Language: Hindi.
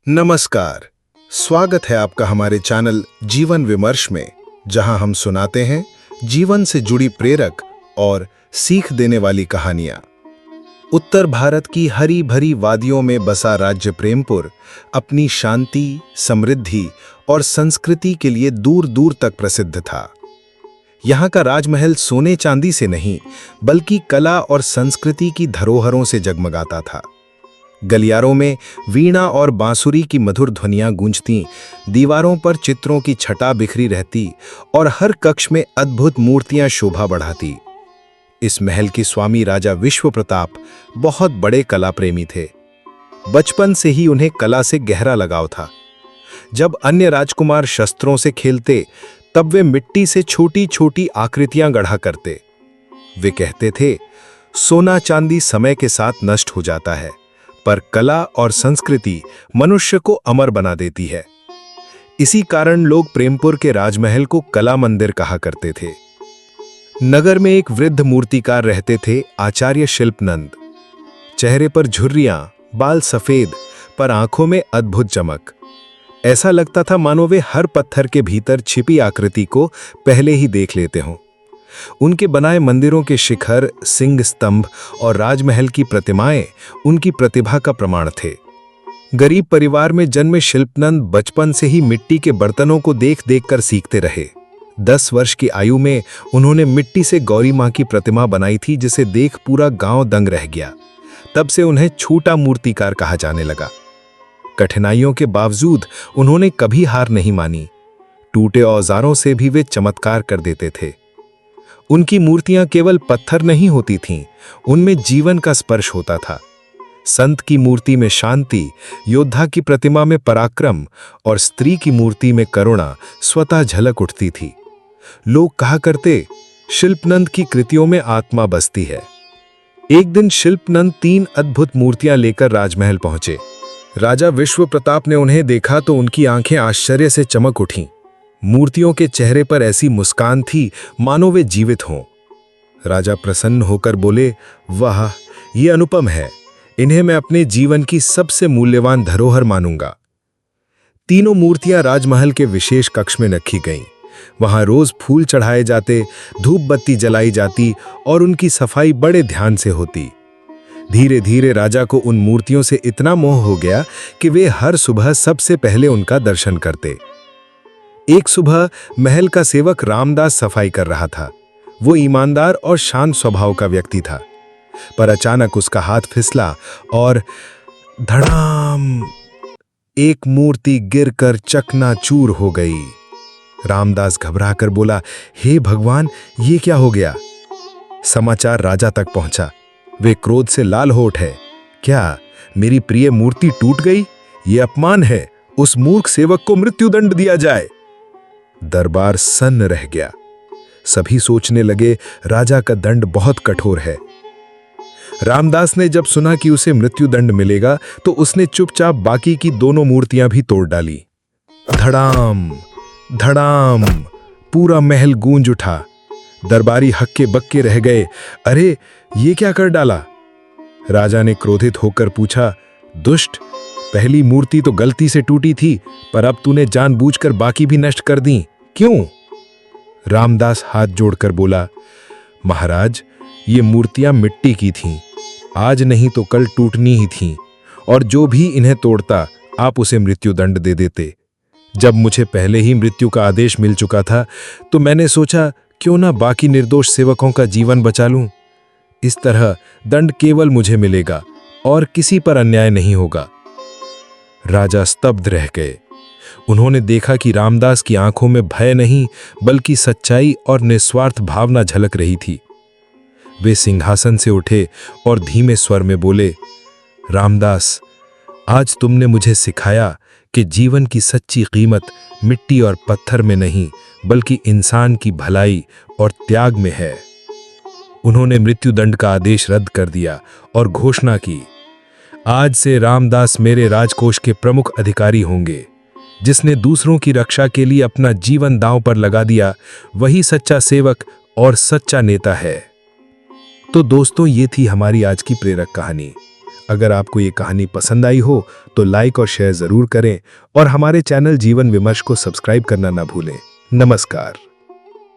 नमस्कार। स्वागत है आपका हमारे चैनल जीवन विमर्श में, जहां हम सुनाते हैं जीवन से जुड़ी प्रेरक और सीख देने वाली कहानियां। उत्तर भारत की हरी भरी वादियों में बसा राज्य प्रेमपुर अपनी शांति, समृद्धि और संस्कृति के लिए दूर दूर तक प्रसिद्ध था। यहाँ का राजमहल सोने चांदी से नहीं, बल्कि कला और संस्कृति की धरोहरों से जगमगाता था। गलियारों में वीणा और बांसुरी की मधुर ध्वनियां गूंजती, दीवारों पर चित्रों की छटा बिखरी रहती और हर कक्ष में अद्भुत मूर्तियां शोभा बढ़ाती। इस महल के स्वामी राजा विश्व प्रताप बहुत बड़े कला प्रेमी थे। बचपन से ही उन्हें कला से गहरा लगाव था। जब अन्य राजकुमार शस्त्रों से खेलते, तब वे मिट्टी से छोटी छोटी आकृतियां गढ़ा करते। वे कहते थे, सोना चांदी समय के साथ नष्ट हो जाता है, पर कला और संस्कृति मनुष्य को अमर बना देती है। इसी कारण लोग प्रेमपुर के राजमहल को कला मंदिर कहा करते थे। नगर में एक वृद्ध मूर्तिकार रहते थे, आचार्य शिल्पनंद। चेहरे पर झुर्रियां, बाल सफेद, पर आंखों में अद्भुत चमक। ऐसा लगता था मानो वे हर पत्थर के भीतर छिपी आकृति को पहले ही देख लेते हों। उनके बनाए मंदिरों के शिखर, सिंह स्तंभ और राजमहल की प्रतिमाएं उनकी प्रतिभा का प्रमाण थे। गरीब परिवार में जन्मे शिल्पनंद बचपन से ही मिट्टी के बर्तनों को देख देख कर सीखते रहे। 10 वर्ष की आयु में उन्होंने मिट्टी से गौरी मां की प्रतिमा बनाई थी, जिसे देख पूरा गांव दंग रह गया। तब से उन्हें छोटा मूर्तिकार कहा जाने लगा। कठिनाइयों के बावजूद उन्होंने कभी हार नहीं मानी। टूटे औजारों से भी वे चमत्कार कर देते थे। उनकी मूर्तियां केवल पत्थर नहीं होती थीं, उनमें जीवन का स्पर्श होता था। संत की मूर्ति में शांति, योद्धा की प्रतिमा में पराक्रम और स्त्री की मूर्ति में करुणा स्वतः झलक उठती थी। लोग कहा करते, शिल्पनंद की कृतियों में आत्मा बसती है। एक दिन शिल्पनंद 3 अद्भुत मूर्तियां लेकर राजमहल पहुंचे। राजा विश्व प्रताप ने उन्हें देखा तो उनकी आंखें आश्चर्य से चमक उठीं। मूर्तियों के चेहरे पर ऐसी मुस्कान थी मानो वे जीवित हों। राजा प्रसन्न होकर बोले, वाह, ये अनुपम है। इन्हें मैं अपने जीवन की सबसे मूल्यवान धरोहर मानूंगा। तीनों मूर्तियां राजमहल के विशेष कक्ष में रखी गईं। वहां रोज फूल चढ़ाए जाते, धूप बत्ती जलाई जाती और उनकी सफाई बड़े ध्यान से होती। धीरे धीरे राजा को उन मूर्तियों से इतना मोह हो गया कि वे हर सुबह सबसे पहले उनका दर्शन करते। एक सुबह महल का सेवक रामदास सफाई कर रहा था। वो ईमानदार और शांत स्वभाव का व्यक्ति था, पर अचानक उसका हाथ फिसला और धड़ाम, एक मूर्ति गिरकर चकनाचूर हो गई। रामदास घबराकर बोला, हे भगवान, ये क्या हो गया? समाचार राजा तक पहुंचा। वे क्रोध से लाल हो उठे। क्या मेरी प्रिय मूर्ति टूट गई? ये अपमान है। उस मूर्ख सेवक को मृत्युदंड दिया जाए। दरबार सन्न रह गया। सभी सोचने लगे, राजा का दंड बहुत कठोर है। रामदास ने जब सुना कि उसे मृत्युदंड मिलेगा, तो उसने चुपचाप बाकी की दोनों मूर्तियां भी तोड़ डाली। धड़ाम धड़ाम, पूरा महल गूंज उठा। दरबारी हक्के बक्के रह गए। अरे, ये क्या कर डाला? राजा ने क्रोधित होकर पूछा, दुष्ट, पहली मूर्ति तो गलती से टूटी थी, पर अब तूने जानबूझकर बाकी भी नष्ट कर दी, क्यों? रामदास हाथ जोड़कर बोला, महाराज, ये मूर्तियां मिट्टी की थीं। आज नहीं तो कल टूटनी ही थीं, और जो भी इन्हें तोड़ता आप उसे मृत्युदंड दे देते। जब मुझे पहले ही मृत्यु का आदेश मिल चुका था, तो मैंने सोचा क्यों ना बाकी निर्दोष सेवकों का जीवन बचा लूं। इस तरह दंड केवल मुझे मिलेगा और किसी पर अन्याय नहीं होगा। राजा स्तब्ध रह गए। उन्होंने देखा कि रामदास की आंखों में भय नहीं, बल्कि सच्चाई और निस्वार्थ भावना झलक रही थी। वे सिंहासन से उठे और धीमे स्वर में बोले, रामदास, आज तुमने मुझे सिखाया कि जीवन की सच्ची कीमत मिट्टी और पत्थर में नहीं, बल्कि इंसान की भलाई और त्याग में है। उन्होंने मृत्युदंड का आदेश रद्द कर दिया और घोषणा की, आज से रामदास मेरे राजकोष के प्रमुख अधिकारी होंगे। जिसने दूसरों की रक्षा के लिए अपना जीवन दांव पर लगा दिया, वही सच्चा सेवक और सच्चा नेता है। तो दोस्तों, ये थी हमारी आज की प्रेरक कहानी। अगर आपको ये कहानी पसंद आई हो तो लाइक और शेयर जरूर करें और हमारे चैनल जीवन विमर्श को सब्सक्राइब करना ना भूलें। नमस्कार।